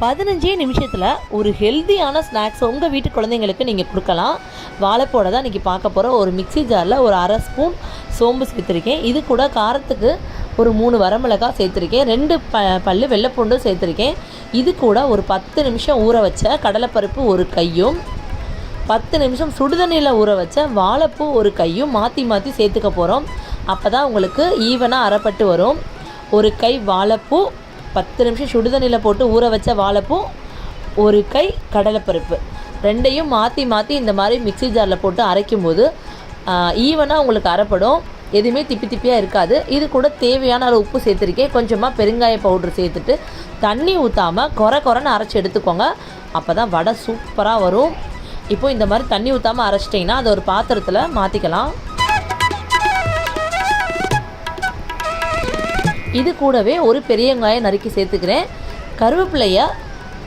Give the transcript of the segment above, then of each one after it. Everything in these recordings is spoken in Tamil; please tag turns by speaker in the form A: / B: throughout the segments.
A: 15 நிமிஷத்தில் ஒரு ஹெல்த்தியான ஸ்நாக்ஸ் உங்கள் வீட்டு குழந்தைங்களுக்கு நீங்கள் கொடுக்கலாம். வாழைப்பூட தான் இன்றைக்கி பார்க்க போகிறோம். ஒரு மிக்ஸி ஜாரில் ஒரு அரை ஸ்பூன் சோம்பு சேர்த்துருக்கேன். இது கூட காரத்துக்கு ஒரு 3 வரமிளகாய் சேர்த்துருக்கேன். 2 பல்லு வெள்ளைப்பூண்டும் சேர்த்துருக்கேன். இது கூட ஒரு 10 நிமிஷம் ஊற வச்ச கடலைப்பருப்பு ஒரு கையும் 10 நிமிஷம் சுடுதண்ணியில் ஊற வச்ச வாழைப்பூ ஒரு கையும் மாற்றி மாற்றி சேர்த்துக்க போகிறோம். அப்போ தான் உங்களுக்கு ஈவனாக அரைப்பட்டு வரும். ஒரு கை வாழைப்பூ, 10 நிமிஷம் சுடுதண்ணியில் போட்டு ஊற வச்ச வாழைப்பூ, ஒரு கை கடலைப்பருப்பு, ரெண்டையும் மாற்றி மாற்றி இந்த மாதிரி மிக்ஸி ஜாரில் போட்டு அரைக்கும்போது ஈவனாக உங்களுக்கு அரைப்படும். எதுவுமே திப்பி திப்பியாக இருக்காது. இது கூட தேவையான அளவு உப்பு சேர்த்துருக்கேன். கொஞ்சமாக பெருங்காய பவுட்ரு சேர்த்துட்டு தண்ணி ஊற்றாமல் கொரன்னு அரைச்சி எடுத்துக்கோங்க. அப்போ தான் வடை சூப்பராக வரும். இப்போது இந்த மாதிரி தண்ணி ஊற்றாமல் அரைச்சிட்டிங்கன்னா அதை ஒரு பாத்திரத்தில் மாற்றிக்கலாம். இது கூடவே ஒரு பெரிய வெங்காயம் நறுக்கி சேர்த்துக்கிறேன். கருவேப்பிலையை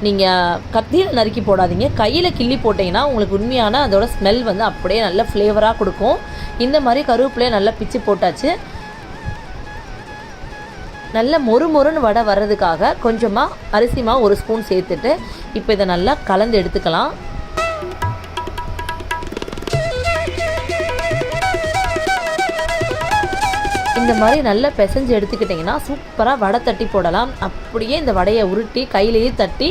A: நீங்கள் கத்தியில் நறுக்கி போடாதீங்க, கையில் கிள்ளி போட்டிங்கன்னா உங்களுக்கு உண்மையான அதோட ஸ்மெல் வந்து அப்படியே நல்ல ஃப்ளேவராக கொடுக்கும். இந்த மாதிரி கருவேப்பிலையை நல்லா பிச்சு போட்டாச்சு. நல்ல மொறுன்னு வடை வர்றதுக்காக கொஞ்சமாக அரிசி மாவு 1 ஸ்பூன் சேர்த்துட்டு இப்போ இதை நல்லா கலந்து எடுத்துக்கலாம். இந்த மாதிரி நல்லா பிசைஞ்சு எடுத்துக்கிட்டிங்கன்னா சூப்பராக வடை தட்டி போடலாம். அப்படியே இந்த வடையை உருட்டி கையிலேயே தட்டி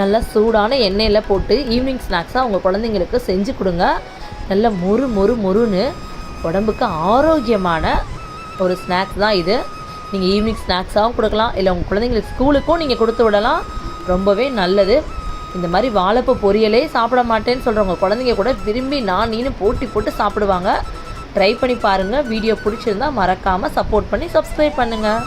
A: நல்லா சூடான எண்ணெயில் போட்டு ஈவினிங் ஸ்நாக்ஸாக உங்கள் குழந்தைங்களுக்கு செஞ்சு கொடுங்க. நல்ல மொறுன்னு உடம்புக்கு ஆரோக்கியமான ஒரு ஸ்நாக்ஸ் தான் இது. நீங்கள் ஈவினிங் ஸ்நாக்ஸாகவும் கொடுக்கலாம், இல்லை உங்கள் குழந்தைங்களுக்கு ஸ்கூலுக்கும் நீங்கள் கொடுத்து விடலாம். ரொம்பவே நல்லது. இந்த மாதிரி வாழைப்பூ பொரியலே சாப்பிட மாட்டேன்னு சொல்கிறவங்க குழந்தைங்க கூட விரும்பி நீனு போட்டு சாப்பிடுவாங்க. ட்ரை பண்ணி பாருங்கள். வீடியோ பிடிச்சிருந்தால் மறக்காமல் சப்போர்ட் பண்ணி சப்ஸ்கிரைப் பண்ணுங்கள்.